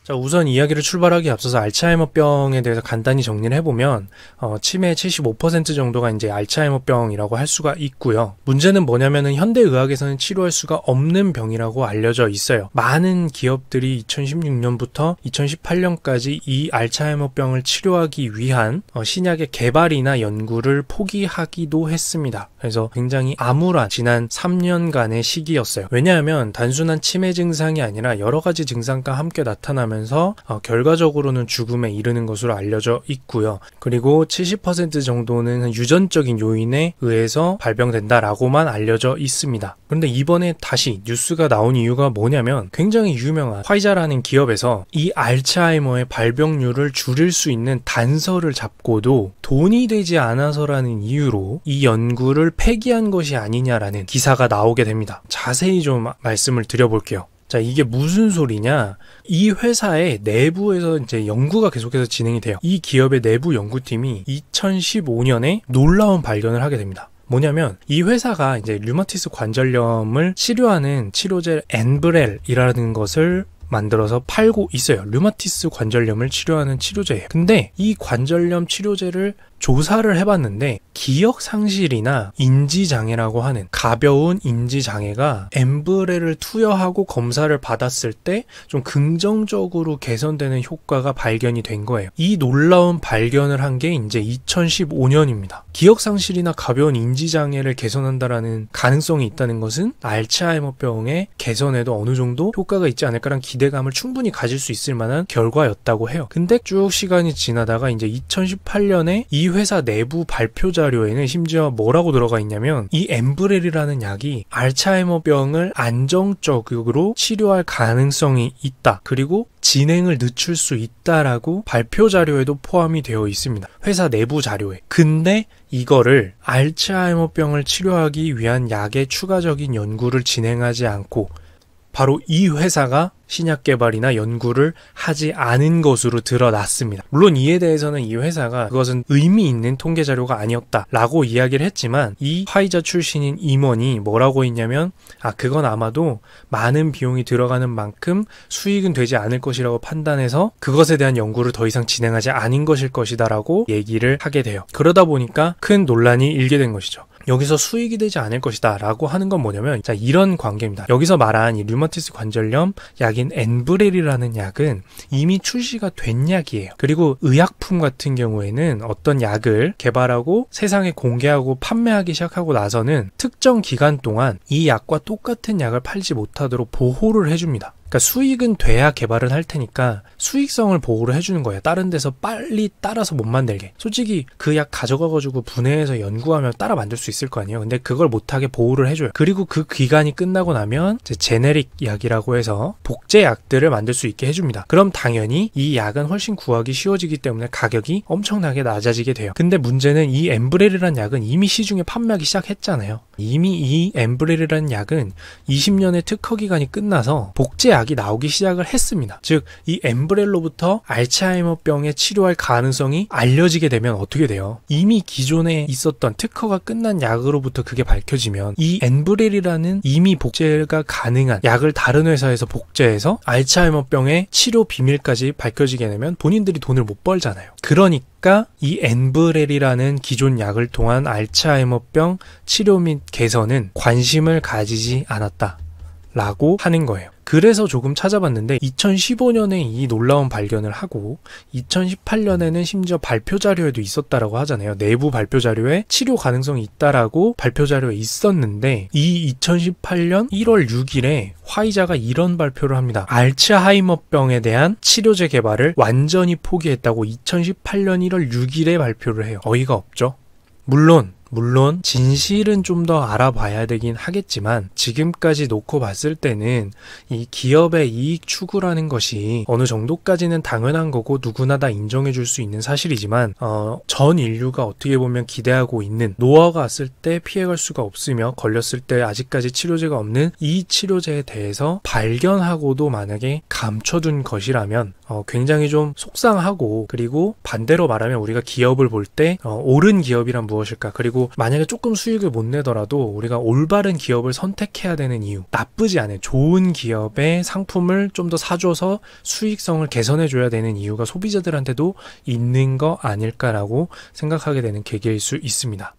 자, 우선 이야기를 출발하기 앞서서 알츠하이머병에 대해서 간단히 정리를 해보면 치매의 75% 정도가 이제 알츠하이머병이라고 할 수가 있고요. 문제는 뭐냐면은 현대의학에서는 치료할 수가 없는 병이라고 알려져 있어요. 많은 기업들이 2016년부터 2018년까지 이 알츠하이머병을 치료하기 위한 신약의 개발이나 연구를 포기하기도 했습니다. 그래서 굉장히 암울한 지난 3년간의 시기였어요. 왜냐하면 단순한 치매 증상이 아니라 여러 가지 증상과 함께 나타나면서 결과적으로는 죽음에 이르는 것으로 알려져 있고요. 그리고 70% 정도는 유전적인 요인에 의해서 발병된다라고만 알려져 있습니다. 그런데 이번에 다시 뉴스가 나온 이유가 뭐냐면 굉장히 유명한 화이자라는 기업에서 이 알츠하이머의 발병률을 줄일 수 있는 단서를 잡고도 돈이 되지 않아서라는 이유로 이 연구를 폐기한 것이 아니냐라는 기사가 나오게 됩니다. 자세히 좀 말씀을 드려볼게요. 자, 이게 무슨 소리냐? 이 회사의 내부에서 이제 연구가 계속해서 진행이 돼요. 이 기업의 내부 연구팀이 2015년에 놀라운 발견을 하게 됩니다. 뭐냐면 이 회사가 이제 류마티스 관절염을 치료하는 치료제 엔브렐이라는 것을 만들어서 팔고 있어요. 류마티스 관절염을 치료하는 치료제예요. 근데 이 관절염 치료제를 조사를 해봤는데 기억 상실이나 인지장애라고 하는 가벼운 인지장애가 엔브렐을 투여하고 검사를 받았을 때 좀 긍정적으로 개선되는 효과가 발견이 된 거예요. 이 놀라운 발견을 한 게 이제 2015년입니다. 기억 상실이나 가벼운 인지장애를 개선한다라는 가능성이 있다는 것은 알츠하이머병의 개선에도 어느 정도 효과가 있지 않을까라는 기대감을 충분히 가질 수 있을 만한 결과였다고 해요. 근데 쭉 시간이 지나다가 이제 2018년에 이 회사 내부 발표 자료에는 심지어 뭐라고 들어가 있냐면 이 엔브렐이라는 약이 알츠하이머병을 안정적으로 치료할 가능성이 있다. 그리고 진행을 늦출 수 있다라고 발표 자료에도 포함이 되어 있습니다. 회사 내부 자료에. 근데 이거를 알츠하이머병을 치료하기 위한 약의 추가적인 연구를 진행하지 않고 바로 이 회사가 신약 개발이나 연구를 하지 않은 것으로 드러났습니다. 물론 이에 대해서는 이 회사가 그것은 의미 있는 통계 자료가 아니었다라고 이야기를 했지만 이 화이자 출신인 임원이 뭐라고 했냐면 그건 아마도 많은 비용이 들어가는 만큼 수익은 되지 않을 것이라고 판단해서 그것에 대한 연구를 더 이상 진행하지 않은 것일 것이다 라고 얘기를 하게 돼요. 그러다 보니까 큰 논란이 일게 된 것이죠. 여기서 수익이 되지 않을 것이다 라고 하는 건 뭐냐면 자, 이런 관계입니다. 여기서 말한 이 류마티스 관절염 약인 엔브렐이라는 약은 이미 출시가 된 약이에요. 그리고 의약품 같은 경우에는 어떤 약을 개발하고 세상에 공개하고 판매하기 시작하고 나서는 특정 기간 동안 이 약과 똑같은 약을 팔지 못하도록 보호를 해줍니다. 그러니까 수익은 돼야 개발을 할 테니까 수익성을 보호를 해주는 거예요. 다른 데서 빨리 따라서 못 만들게. 솔직히 그 약 가져가가지고 분해해서 연구하면 따라 만들 수 있을 거 아니에요. 근데 그걸 못하게 보호를 해줘요. 그리고 그 기간이 끝나고 나면 이제 제네릭 약이라고 해서 복제 약들을 만들 수 있게 해줍니다. 그럼 당연히 이 약은 훨씬 구하기 쉬워지기 때문에 가격이 엄청나게 낮아지게 돼요. 근데 문제는 이 엔브렐이라는 약은 이미 시중에 판매하기 시작했잖아요. 이미 이 엔브렐이라는 약은 20년의 특허 기간이 끝나서 복제 약이 나오기 시작을 했습니다. 즉, 이 엔브렐로부터 알츠하이머병에 치료할 가능성이 알려지게 되면 어떻게 돼요? 이미 기존에 있었던 특허가 끝난 약으로부터 그게 밝혀지면 이 엔브렐이라는 이미 복제가 가능한 약을 다른 회사에서 복제해서 알츠하이머병의 치료 비밀까지 밝혀지게 되면 본인들이 돈을 못 벌잖아요. 그러니까 이 엔브렐이라는 기존 약을 통한 알츠하이머병 치료 및 개선은 관심을 가지지 않았다라고 하는 거예요. 그래서 조금 찾아봤는데 2015년에 이 놀라운 발견을 하고 2018년에는 심지어 발표 자료에도 있었다라고 하잖아요. 내부 발표 자료에 치료 가능성이 있다라고 발표 자료에 있었는데 이 2018년 1월 6일에 화이자가 이런 발표를 합니다. 알츠하이머병에 대한 치료제 개발을 완전히 포기했다고 2018년 1월 6일에 발표를 해요. 어이가 없죠? 물론 진실은 좀 더 알아봐야 되긴 하겠지만 지금까지 놓고 봤을 때는 이 기업의 이익 추구라는 것이 어느 정도까지는 당연한 거고 누구나 다 인정해 줄 수 있는 사실이지만 전 인류가 어떻게 보면 기대하고 있는 노화가 왔을 때 피해갈 수가 없으며 걸렸을 때 아직까지 치료제가 없는 이 치료제에 대해서 발견하고도 만약에 감춰둔 것이라면 굉장히 좀 속상하고 그리고 반대로 말하면 우리가 기업을 볼 때 옳은 기업이란 무엇일까 그리고 그리고 만약에 조금 수익을 못 내더라도 우리가 올바른 기업을 선택해야 되는 이유, 나쁘지 않은 좋은 기업의 상품을 좀 더 사줘서 수익성을 개선해줘야 되는 이유가 소비자들한테도 있는 거 아닐까라고 생각하게 되는 계기일 수 있습니다.